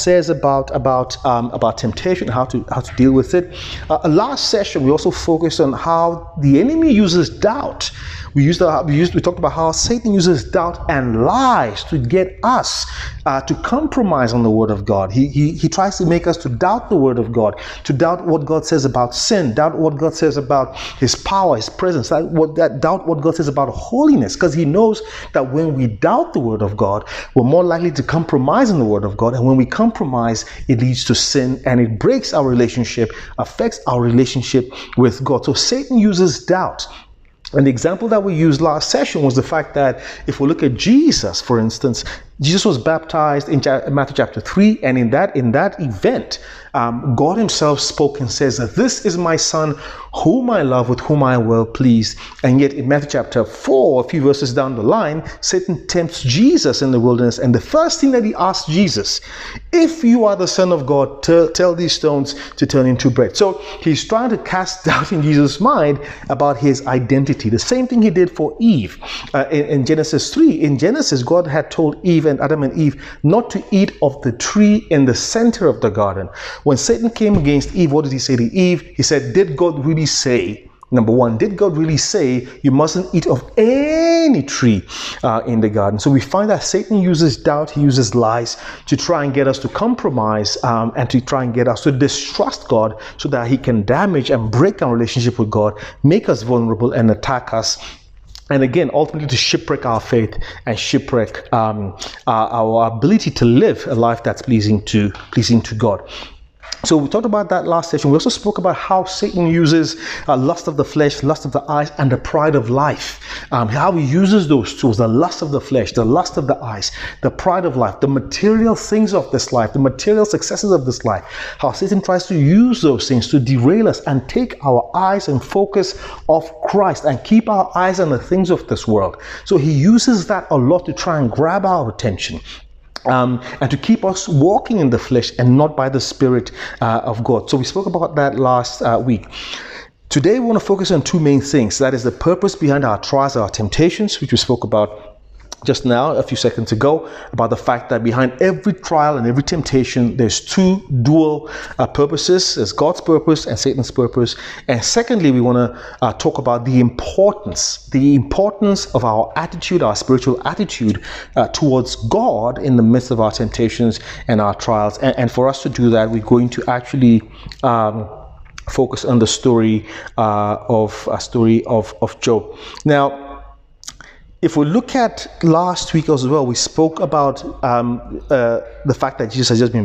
says about temptation, how to deal with it. Last session we also focused on how the enemy uses doubt. We talked about how Satan uses doubt and lies to get us to compromise on the Word of God. He tries to make us to doubt the Word of God, to doubt what God says about sin, doubt what God says about His power, His presence, doubt what God says about holiness, because he knows that when we doubt the Word of God, we're more likely to compromise on the Word of God, and when we compromise, it leads to sin and it breaks our relationship, affects our relationship with God. So Satan uses doubt. And the example that we used last session was the fact that if we look at Jesus, for instance, Jesus was baptized in Matthew chapter 3, and in that event, God himself spoke and says that this is my son whom I love, with whom I am well pleased. And yet in Matthew chapter 4, a few verses down the line, Satan tempts Jesus in the wilderness, and the first thing that he asks Jesus, if you are the Son of God, tell these stones to turn into bread. So he's trying to cast doubt in Jesus' mind about his identity. The same thing he did for Eve in Genesis 3. In Genesis, God had told Eve and Adam and Eve not to eat of the tree in the center of the garden. When Satan came against Eve, what did he say to Eve? He said, did God really say, number one, did God really say you mustn't eat of any tree in the garden? So we find that Satan uses doubt, he uses lies to try and get us to compromise and to try and get us to distrust God so that he can damage and break our relationship with God, make us vulnerable and attack us. And again, ultimately to shipwreck our faith and shipwreck our ability to live a life that's pleasing to God. So we talked about that last session. We also spoke about how Satan uses lust of the flesh, lust of the eyes, and the pride of life. How he uses those tools, the lust of the flesh, the lust of the eyes, the pride of life, the material things of this life, the material successes of this life. How Satan tries to use those things to derail us and take our eyes and focus off Christ and keep our eyes on the things of this world. So he uses that a lot to try and grab our attention. And to keep us walking in the flesh and not by the Spirit of God. So we spoke about that last week. Today we want to focus on two main things. That is the purpose behind our trials, our temptations, which we spoke about just now, a few seconds ago, about the fact that behind every trial and every temptation, there's two dual purposes. There's God's purpose and Satan's purpose. And secondly, we want to talk about the importance of our attitude, our spiritual attitude towards God in the midst of our temptations and our trials. And for us to do that, we're going to actually focus on the story of Job. Now, if we look at last week as well, we spoke about the fact that Jesus has just been